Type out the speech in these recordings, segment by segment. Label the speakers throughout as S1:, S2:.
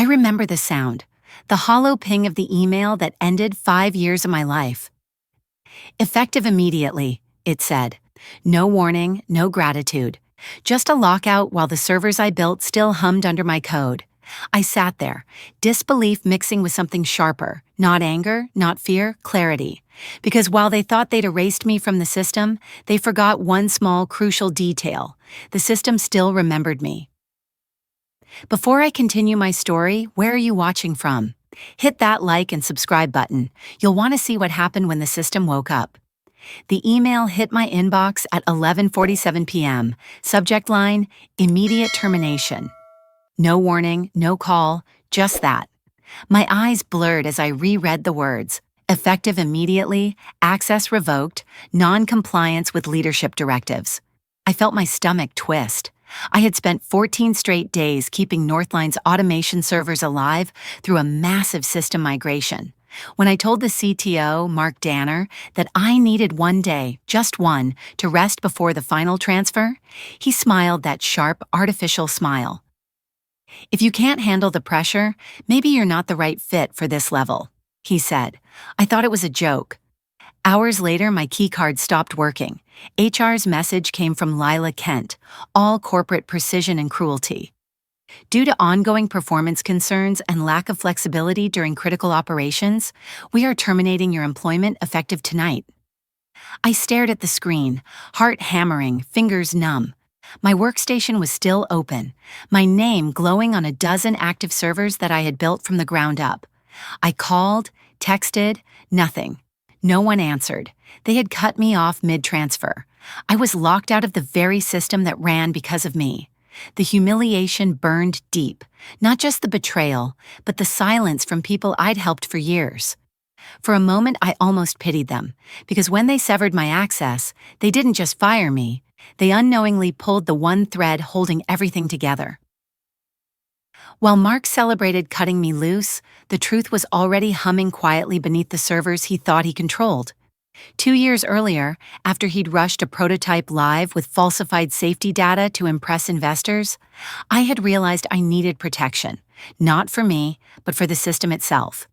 S1: I remember the sound, the hollow ping of the email that ended 5 years of my life. Effective immediately, it said. No warning, no gratitude. Just a lockout while the servers I built still hummed under my code. I sat there, disbelief mixing with something sharper, not anger, not fear, clarity. Because while they thought they'd erased me from the system, they forgot one small, crucial detail. The system still remembered me. Before I continue my story, where are you watching from? Hit that like and subscribe button. You'll want to see what happened when the system woke up. The email hit my inbox at 11:47 p.m. Subject line, immediate termination. No warning, no call, just that. My eyes blurred as I reread the words. Effective immediately, access revoked, non-compliance with leadership directives. I felt my stomach twist. I had spent 14 straight days keeping NorthLine's automation servers alive through a massive system migration. When I told the CTO, Mark Danner, that I needed one day, just one, to rest before the final transfer, he smiled that sharp, artificial smile. If you can't handle the pressure, maybe you're not the right fit for this level, he said. I thought it was a joke. Hours later, my keycard stopped working. HR's message came from Lila Kent, all corporate precision and cruelty. Due to ongoing performance concerns and lack of flexibility during critical operations, we are terminating your employment effective tonight. I stared at the screen, heart hammering, fingers numb. My workstation was still open, my name glowing on a dozen active servers that I had built from the ground up. I called, texted, nothing. No one answered. They had cut me off mid-transfer. I was locked out of the very system that ran because of me. The humiliation burned deep, not just the betrayal, but the silence from people I'd helped for years. For a moment, I almost pitied them, because when they severed my access, they didn't just fire me, they unknowingly pulled the one thread holding everything together. While Mark celebrated cutting me loose, the truth was already humming quietly beneath the servers he thought he controlled. 2 years earlier, after he'd rushed a prototype live with falsified safety data to impress investors, I had realized I needed protection, not for me, but for the system itself.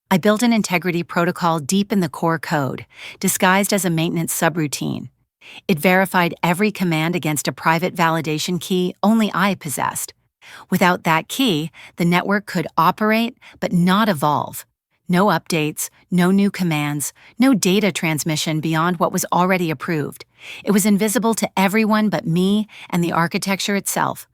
S1: I built an integrity protocol deep in the core code, disguised as a maintenance subroutine. It verified every command against a private validation key only I possessed. Without that key, the network could operate but not evolve. No updates, no new commands, no data transmission beyond what was already approved. It was invisible to everyone but me and the architecture itself.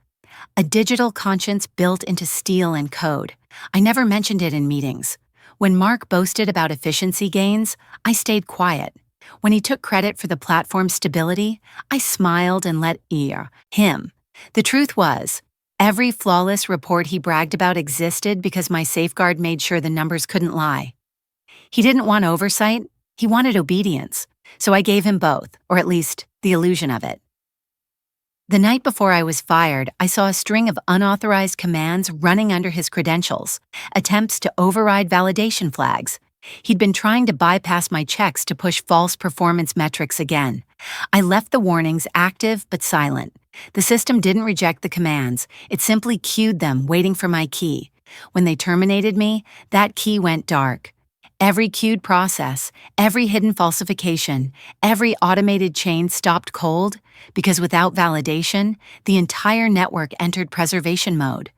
S1: A digital conscience built into steel and code. I never mentioned it in meetings. When Mark boasted about efficiency gains, I stayed quiet. When he took credit for the platform's stability, I smiled and let him. The truth was, every flawless report he bragged about existed because my safeguard made sure the numbers couldn't lie. He didn't want oversight, he wanted obedience, so I gave him both, or at least the illusion of it. The night before I was fired, I saw a string of unauthorized commands running under his credentials, attempts to override validation flags. He'd been trying to bypass my checks to push false performance metrics again. I left the warnings active but silent. The system didn't reject the commands. It simply queued them, waiting for my key. When they terminated me, that key went dark. Every queued process, every hidden falsification, every automated chain stopped cold, because without validation, the entire network entered preservation mode.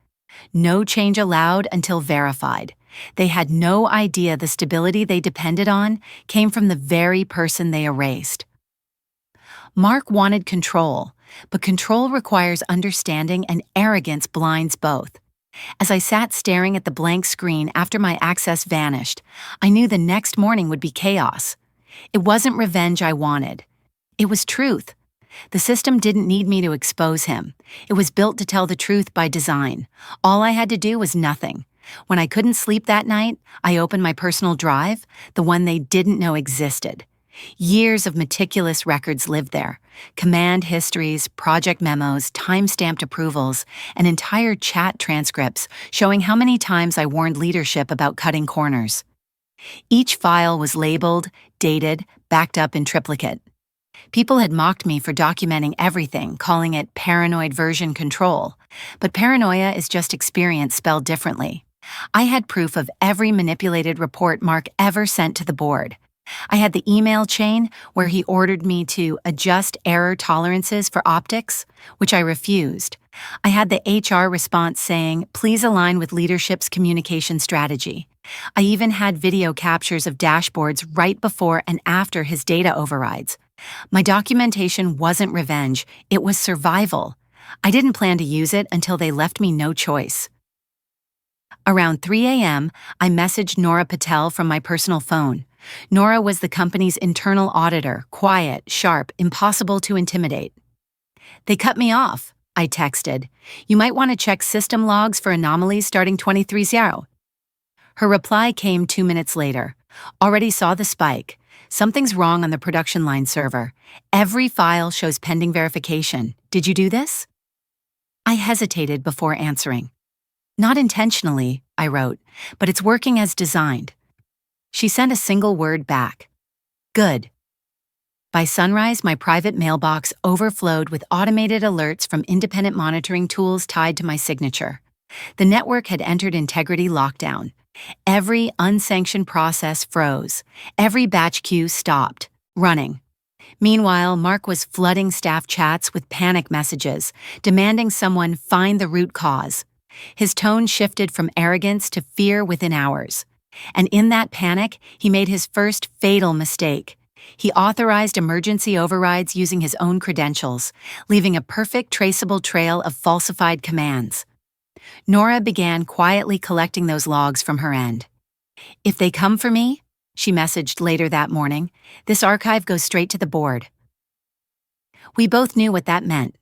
S1: No change allowed until verified. They had no idea the stability they depended on came from the very person they erased. Mark wanted control, but control requires understanding and arrogance blinds both. As I sat staring at the blank screen after my access vanished, I knew the next morning would be chaos. It wasn't revenge I wanted. It was truth. The system didn't need me to expose him. It was built to tell the truth by design. All I had to do was nothing. When I couldn't sleep that night, I opened my personal drive, the one they didn't know existed. Years of meticulous records lived there. Command histories, project memos, time-stamped approvals, and entire chat transcripts showing how many times I warned leadership about cutting corners. Each file was labeled, dated, backed up in triplicate. People had mocked me for documenting everything, calling it paranoid version control. But paranoia is just experience spelled differently. I had proof of every manipulated report Mark ever sent to the board. I had the email chain where he ordered me to adjust error tolerances for optics, which I refused. I had the HR response saying, "Please align with leadership's communication strategy." I even had video captures of dashboards right before and after his data overrides. My documentation wasn't revenge, it was survival. I didn't plan to use it until they left me no choice. Around 3 a.m., I messaged Nora Patel from my personal phone. Nora was the company's internal auditor, quiet, sharp, impossible to intimidate. "They cut me off," I texted. "You might want to check system logs for anomalies starting 23-0. Her reply came 2 minutes later. "Already saw the spike. Something's wrong on the production line server. Every file shows pending verification. Did you do this?" I hesitated before answering. "Not intentionally," I wrote, "but it's working as designed." She sent a single word back. "Good." By sunrise, my private mailbox overflowed with automated alerts from independent monitoring tools tied to my signature. The network had entered integrity lockdown. Every unsanctioned process froze. Every batch queue stopped, running. Meanwhile, Mark was flooding staff chats with panic messages, demanding someone find the root cause. His tone shifted from arrogance to fear within hours. And in that panic, he made his first fatal mistake. He authorized emergency overrides using his own credentials, leaving a perfect traceable trail of falsified commands. Nora began quietly collecting those logs from her end. "If they come for me," she messaged later that morning, "this archive goes straight to the board." We both knew what that meant.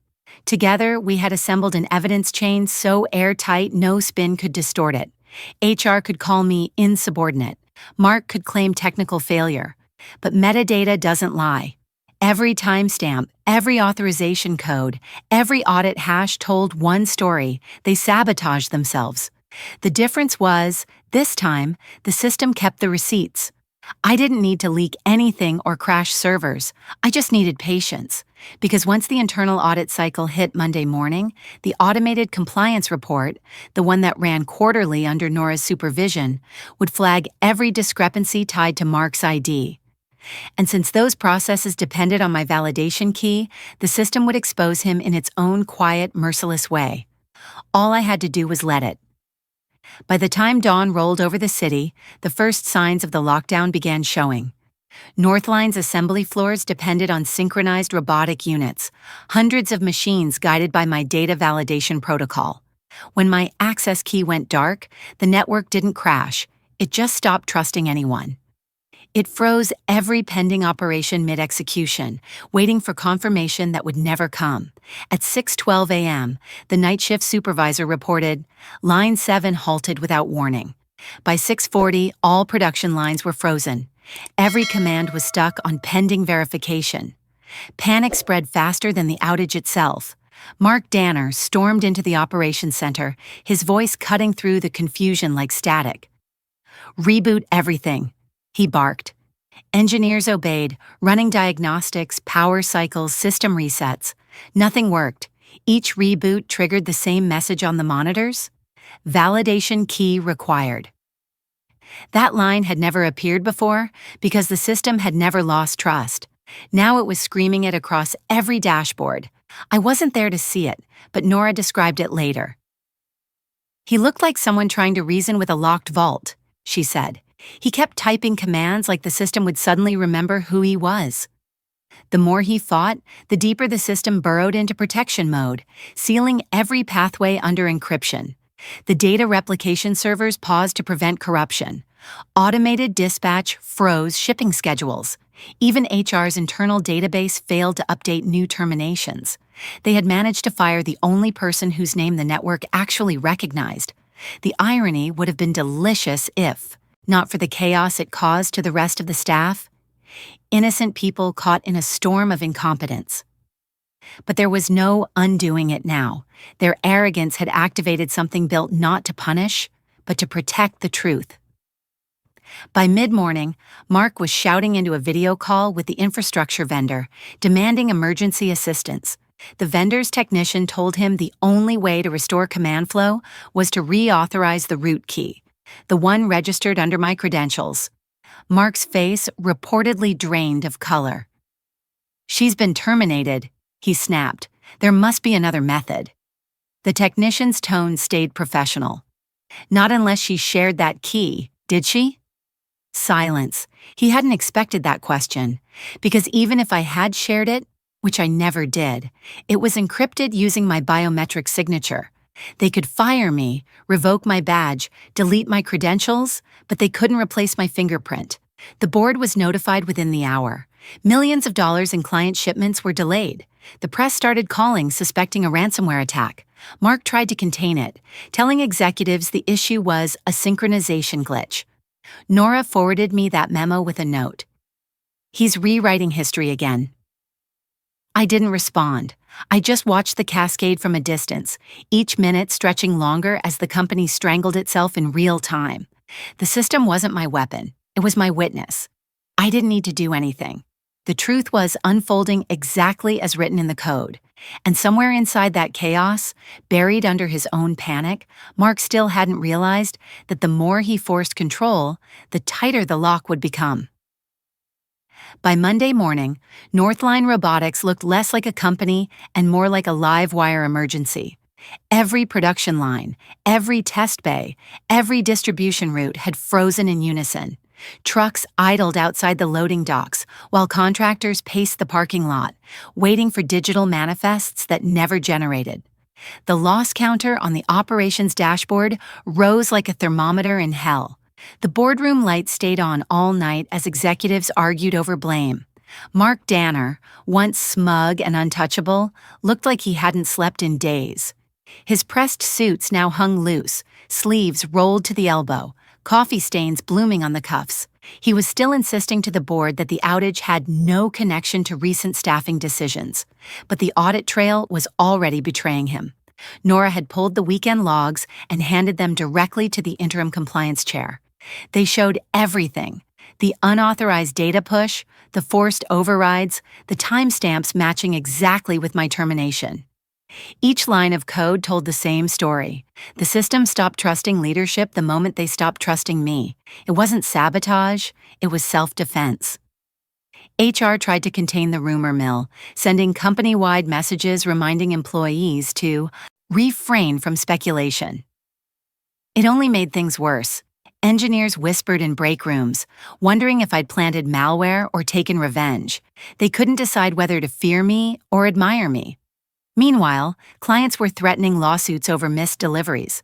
S1: Together, we had assembled an evidence chain so airtight no spin could distort it. HR could call me insubordinate. Mark could claim technical failure. But metadata doesn't lie. Every timestamp, every authorization code, every audit hash told one story. They sabotaged themselves. The difference was, this time, the system kept the receipts. I didn't need to leak anything or crash servers. I just needed patience. Because once the internal audit cycle hit Monday morning, the automated compliance report, the one that ran quarterly under Nora's supervision, would flag every discrepancy tied to Mark's ID. And since those processes depended on my validation key, the system would expose him in its own quiet, merciless way. All I had to do was let it. By the time dawn rolled over the city, the first signs of the lockdown began showing. NorthLine's assembly floors depended on synchronized robotic units, hundreds of machines guided by my data validation protocol. When my access key went dark, the network didn't crash. It just stopped trusting anyone. It froze every pending operation mid-execution, waiting for confirmation that would never come. At 6:12 a.m., the night shift supervisor reported, "Line 7 halted without warning." By 6:40, all production lines were frozen. Every command was stuck on pending verification. Panic spread faster than the outage itself. Mark Danner stormed into the operations center, his voice cutting through the confusion like static. "Reboot everything," he barked. Engineers obeyed, running diagnostics, power cycles, system resets. Nothing worked. Each reboot triggered the same message on the monitors: validation key required. That line had never appeared before because the system had never lost trust. Now it was screaming it across every dashboard. I wasn't there to see it, but Nora described it later. "He looked like someone trying to reason with a locked vault," she said. "He kept typing commands like the system would suddenly remember who he was." The more he fought, the deeper the system burrowed into protection mode, sealing every pathway under encryption. The data replication servers paused to prevent corruption. Automated dispatch froze shipping schedules. Even HR's internal database failed to update new terminations. They had managed to fire the only person whose name the network actually recognized. The irony would have been delicious if, not for the chaos it caused to the rest of the staff. Innocent people caught in a storm of incompetence. But there was no undoing it now. Their arrogance had activated something built not to punish, but to protect the truth. By mid-morning, Mark was shouting into a video call with the infrastructure vendor, demanding emergency assistance. The vendor's technician told him the only way to restore command flow was to reauthorize the root key, the one registered under my credentials. Mark's face reportedly drained of color. "She's been terminated," he snapped. "There must be another method." The technician's tone stayed professional. "Not unless she shared that key, did she?" Silence. He hadn't expected that question, because even if I had shared it, which I never did, it was encrypted using my biometric signature. They could fire me, revoke my badge, delete my credentials, but they couldn't replace my fingerprint. The board was notified within the hour. Millions of dollars in client shipments were delayed. The press started calling, suspecting a ransomware attack. Mark tried to contain it, telling executives the issue was a synchronization glitch. Nora forwarded me that memo with a note. "He's rewriting history again." I didn't respond. I just watched the cascade from a distance, each minute stretching longer as the company strangled itself in real time. The system wasn't my weapon. It was my witness. I didn't need to do anything. The truth was unfolding exactly as written in the code. And somewhere inside that chaos, buried under his own panic, Mark still hadn't realized that the more he forced control, the tighter the lock would become. By Monday morning, NorthLine Robotics looked less like a company and more like a live wire emergency. Every production line, every test bay, every distribution route had frozen in unison. Trucks idled outside the loading docks, while contractors paced the parking lot, waiting for digital manifests that never generated. The loss counter on the operations dashboard rose like a thermometer in hell. The boardroom lights stayed on all night as executives argued over blame. Mark Danner, once smug and untouchable, looked like he hadn't slept in days. His pressed suits now hung loose, sleeves rolled to the elbow, coffee stains blooming on the cuffs. He was still insisting to the board that the outage had no connection to recent staffing decisions, but the audit trail was already betraying him. Nora had pulled the weekend logs and handed them directly to the interim compliance chair. They showed everything: the unauthorized data push, the forced overrides, the timestamps matching exactly with my termination. Each line of code told the same story. The system stopped trusting leadership the moment they stopped trusting me. It wasn't sabotage, it was self-defense. HR tried to contain the rumor mill, sending company-wide messages reminding employees to refrain from speculation. It only made things worse. Engineers whispered in break rooms, wondering if I'd planted malware or taken revenge. They couldn't decide whether to fear me or admire me. Meanwhile, clients were threatening lawsuits over missed deliveries.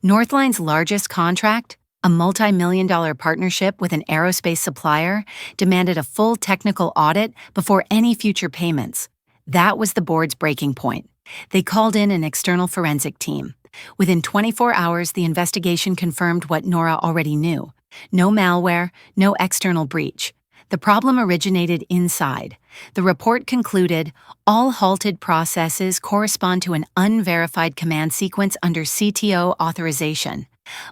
S1: NorthLine's largest contract, a multi-million-dollar partnership with an aerospace supplier, demanded a full technical audit before any future payments. That was the board's breaking point. They called in an external forensic team. Within 24 hours, the investigation confirmed what Nora already knew. No malware, no external breach. The problem originated inside. The report concluded all halted processes correspond to an unverified command sequence under CTO authorization,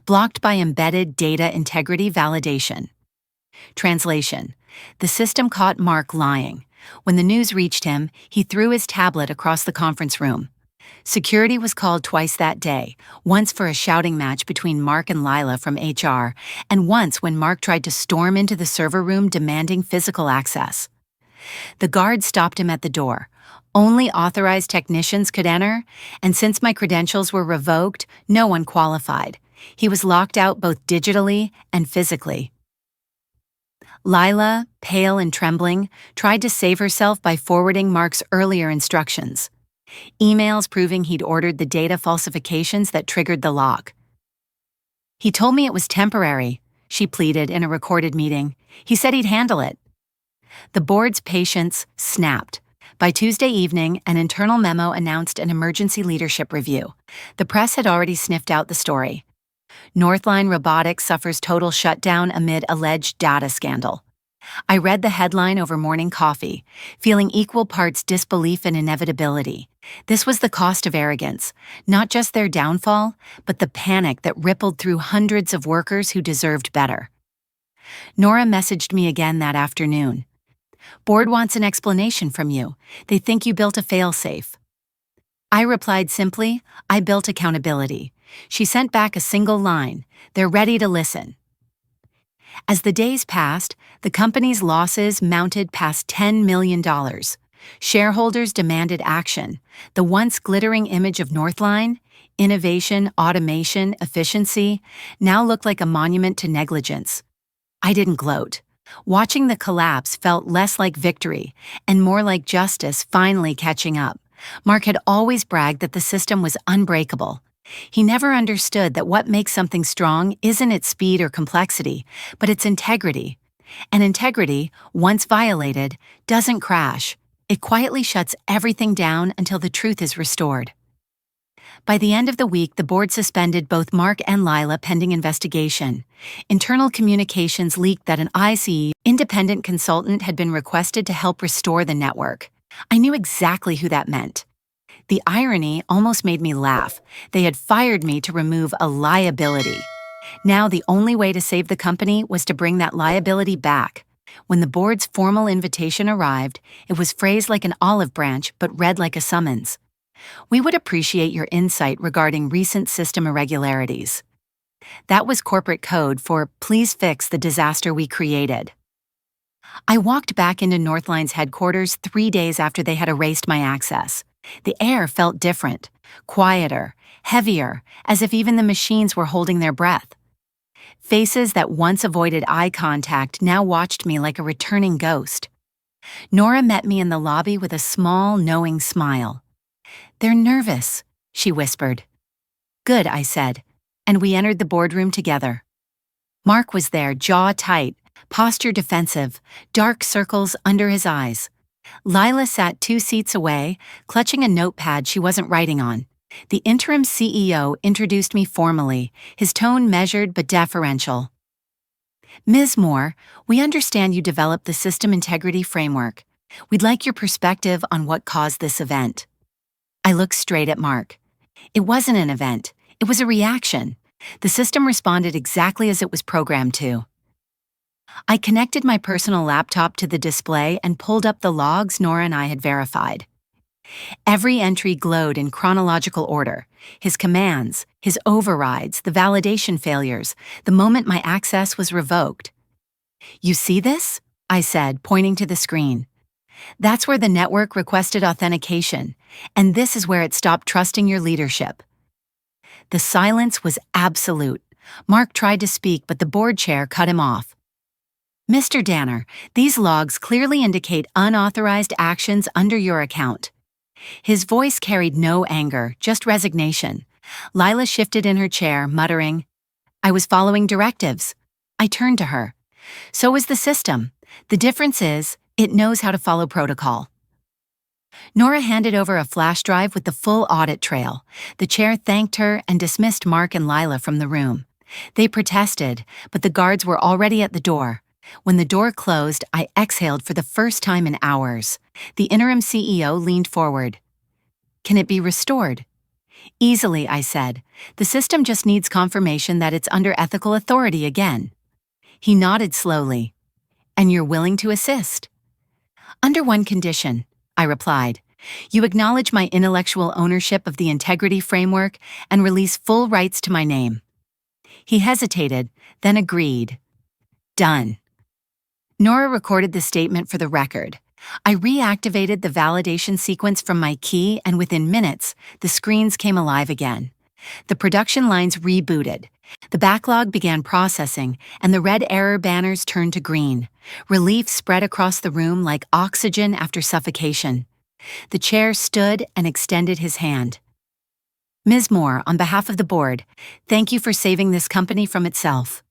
S1: blocked by embedded data integrity validation. Translation: the system caught Mark lying. When the news reached him, he threw his tablet across the conference room. Security was called twice that day, once for a shouting match between Mark and Lila from HR, and once when Mark tried to storm into the server room demanding physical access. The guard stopped him at the door. Only authorized technicians could enter, and since my credentials were revoked, no one qualified. He was locked out both digitally and physically. Lila, pale and trembling, tried to save herself by forwarding Mark's earlier instructions. Emails proving he'd ordered the data falsifications that triggered the lock. "He told me it was temporary," she pleaded in a recorded meeting. "He said he'd handle it." The board's patience snapped. By Tuesday evening, an internal memo announced an emergency leadership review. The press had already sniffed out the story. NorthLine Robotics suffers total shutdown amid alleged data scandal. I read the headline over morning coffee, feeling equal parts disbelief and inevitability. This was the cost of arrogance, not just their downfall, but the panic that rippled through hundreds of workers who deserved better. Nora messaged me again that afternoon. Board wants an explanation from you. They think you built a failsafe. I replied simply, I built accountability. She sent back a single line, they're ready to listen. As the days passed, the company's losses mounted past $10 million. Shareholders demanded action. The once glittering image of NorthLine, innovation, automation, efficiency, now looked like a monument to negligence. I didn't gloat. Watching the collapse felt less like victory and more like justice finally catching up. Mark had always bragged that the system was unbreakable. He never understood that what makes something strong isn't its speed or complexity, but its integrity. And integrity, once violated, doesn't crash. It quietly shuts everything down until the truth is restored. By the end of the week, the board suspended both Mark and Lila pending investigation. Internal communications leaked that an ICE independent consultant had been requested to help restore the network. I knew exactly who that meant. The irony almost made me laugh. They had fired me to remove a liability. Now the only way to save the company was to bring that liability back. When the board's formal invitation arrived, it was phrased like an olive branch but read like a summons. We would appreciate your insight regarding recent system irregularities. That was corporate code for please fix the disaster we created. I walked back into NorthLine's headquarters 3 days after they had erased my access. The air felt different, quieter, heavier, as if even the machines were holding their breath. Faces that once avoided eye contact now watched me like a returning ghost. Nora met me in the lobby with a small, knowing smile. They're nervous, she whispered. Good, I said, and we entered the boardroom together. Mark was there, jaw tight, posture defensive, dark circles under his eyes. Lila sat 2 seats away, clutching a notepad she wasn't writing on. The interim CEO introduced me formally, his tone measured but deferential. Ms. Moore, we understand you developed the System Integrity Framework. We'd like your perspective on what caused this event. I looked straight at Mark. It wasn't an event. It was a reaction. The system responded exactly as it was programmed to. I connected my personal laptop to the display and pulled up the logs Nora and I had verified. Every entry glowed in chronological order. His commands, his overrides, the validation failures, the moment my access was revoked. You see this? I said, pointing to the screen. That's where the network requested authentication, and this is where it stopped trusting your leadership. The silence was absolute. Mark tried to speak, but the board chair cut him off. Mr. Danner, these logs clearly indicate unauthorized actions under your account. His voice carried no anger, just resignation. Lila shifted in her chair, muttering, I was following directives. I turned to her. So is the system. The difference is, it knows how to follow protocol. Nora handed over a flash drive with the full audit trail. The chair thanked her and dismissed Mark and Lila from the room. They protested, but the guards were already at the door. When the door closed, I exhaled for the first time in hours. The interim CEO leaned forward. Can it be restored? Easily, I said. The system just needs confirmation that it's under ethical authority again. He nodded slowly. And you're willing to assist? Under one condition, I replied. You acknowledge my intellectual ownership of the integrity framework and release full rights to my name. He hesitated, then agreed. Done. Nora recorded the statement for the record. I reactivated the validation sequence from my key, and within minutes, the screens came alive again. The production lines rebooted. The backlog began processing, and the red error banners turned to green. Relief spread across the room like oxygen after suffocation. The chair stood and extended his hand. Ms. Moore, on behalf of the board, thank you for saving this company from itself.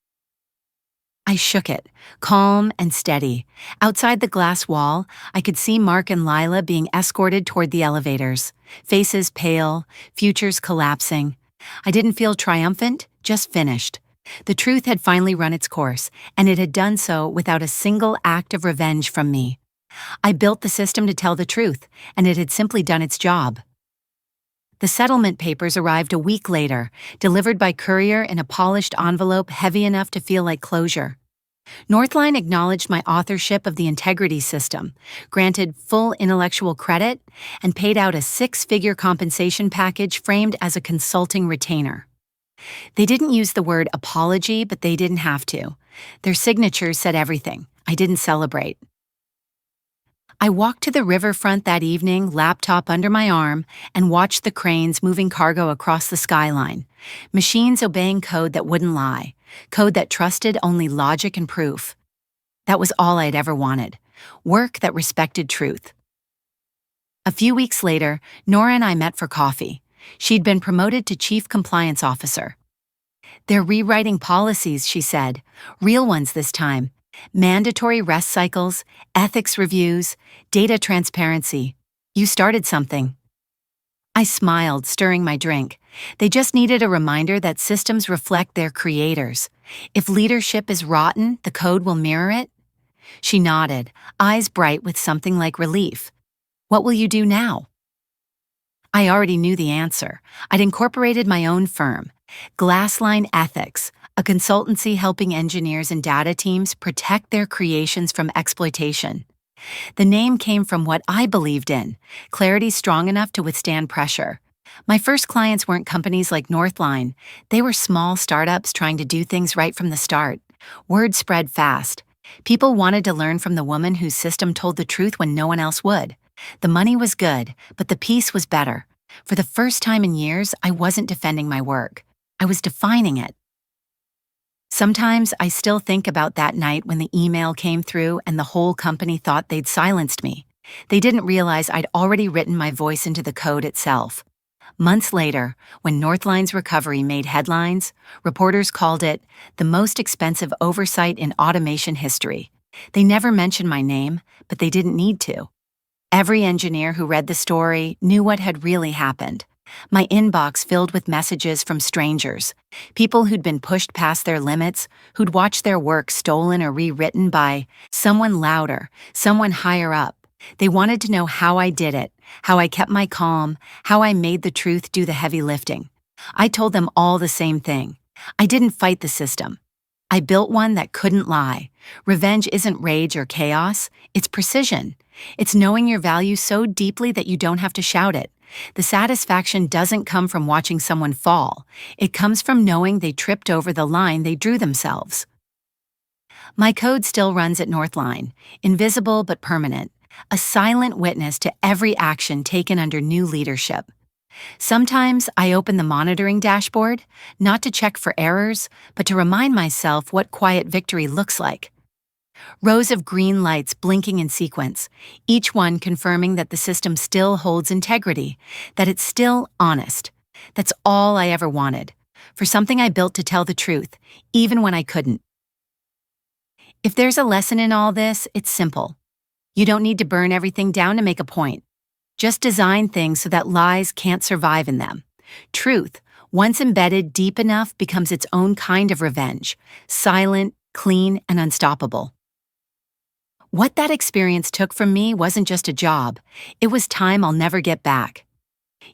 S1: I shook it, calm and steady. Outside the glass wall, I could see Mark and Lila being escorted toward the elevators, faces pale, futures collapsing. I didn't feel triumphant, just finished. The truth had finally run its course, and it had done so without a single act of revenge from me. I built the system to tell the truth, and it had simply done its job. The settlement papers arrived a week later, delivered by courier in a polished envelope heavy enough to feel like closure. NorthLine acknowledged my authorship of the integrity system, granted full intellectual credit, and paid out a six-figure compensation package framed as a consulting retainer. They didn't use the word apology, but they didn't have to. Their signatures said everything. I didn't celebrate. I walked to the riverfront that evening, laptop under my arm, and watched the cranes moving cargo across the skyline. Machines obeying code that wouldn't lie, code that trusted only logic and proof. That was all I'd ever wanted. Work that respected truth. A few weeks later, Nora and I met for coffee. She'd been promoted to Chief Compliance Officer. "They're rewriting policies," she said. "Real ones this time. Mandatory rest cycles, ethics reviews, data transparency. You started something." I smiled, stirring my drink. They just needed a reminder that systems reflect their creators. If leadership is rotten, the code will mirror it. She nodded, eyes bright with something like relief. "What will you do now?" I already knew the answer. I'd incorporated my own firm, Glassline Ethics, a consultancy helping engineers and data teams protect their creations from exploitation. The name came from what I believed in, clarity strong enough to withstand pressure. My first clients weren't companies like NorthLine. They were small startups trying to do things right from the start. Word spread fast. People wanted to learn from the woman whose system told the truth when no one else would. The money was good, but the peace was better. For the first time in years, I wasn't defending my work. I was defining it. Sometimes I still think about that night when the email came through and the whole company thought they'd silenced me. They didn't realize I'd already written my voice into the code itself. Months later, when NorthLine's recovery made headlines, reporters called it the most expensive oversight in automation history. They never mentioned my name, but they didn't need to. Every engineer who read the story knew what had really happened. My inbox filled with messages from strangers, people who'd been pushed past their limits, who'd watched their work stolen or rewritten by someone louder, someone higher up. They wanted to know how I did it, how I kept my calm, how I made the truth do the heavy lifting. I told them all the same thing. I didn't fight the system. I built one that couldn't lie. Revenge isn't rage or chaos, it's precision. It's knowing your value so deeply that you don't have to shout it. The satisfaction doesn't come from watching someone fall. It comes from knowing they tripped over the line they drew themselves. My code still runs at NorthLine, invisible but permanent, a silent witness to every action taken under new leadership. Sometimes I open the monitoring dashboard, not to check for errors, but to remind myself what quiet victory looks like. Rows of green lights blinking in sequence, each one confirming that the system still holds integrity, that it's still honest. That's all I ever wanted, for something I built to tell the truth, even when I couldn't. If there's a lesson in all this, it's simple. You don't need to burn everything down to make a point. Just design things so that lies can't survive in them. Truth, once embedded deep enough, becomes its own kind of revenge, silent, clean, and unstoppable. What that experience took from me wasn't just a job. It was time I'll never get back.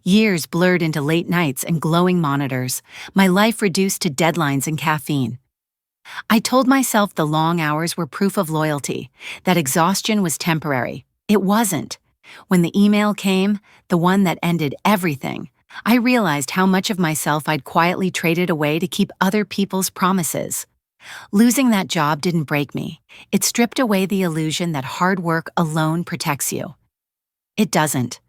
S1: Years blurred into late nights and glowing monitors, my life reduced to deadlines and caffeine. I told myself the long hours were proof of loyalty, that exhaustion was temporary. It wasn't. When the email came, the one that ended everything, I realized how much of myself I'd quietly traded away to keep other people's promises. Losing that job didn't break me. It stripped away the illusion that hard work alone protects you. It doesn't.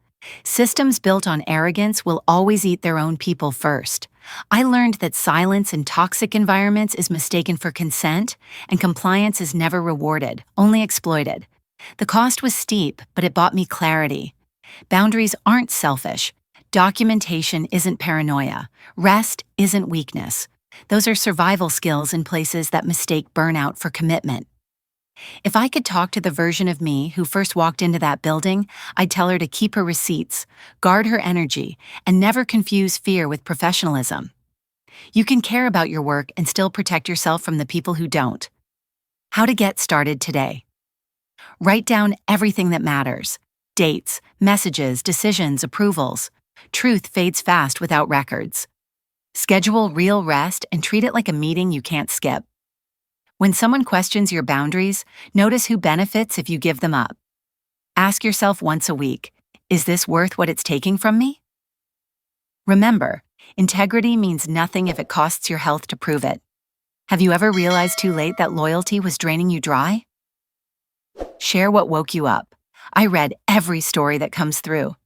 S1: Systems built on arrogance will always eat their own people first. I learned that silence in toxic environments is mistaken for consent, and compliance is never rewarded, only exploited. The cost was steep, but it bought me clarity. Boundaries aren't selfish. Documentation isn't paranoia. Rest isn't weakness. Those are survival skills in places that mistake burnout for commitment. If I could talk to the version of me who first walked into that building, I'd tell her to keep her receipts, guard her energy, and never confuse fear with professionalism. You can care about your work and still protect yourself from the people who don't. How to get started today. Write down everything that matters. Dates, messages, decisions, approvals. Truth fades fast without records. Schedule real rest and treat it like a meeting you can't skip. When someone questions your boundaries, notice who benefits if you give them up. Ask yourself once a week, is this worth what it's taking from me? Remember, integrity means nothing if it costs your health to prove it. Have you ever realized too late that loyalty was draining you dry? Share what woke you up. I read every story that comes through.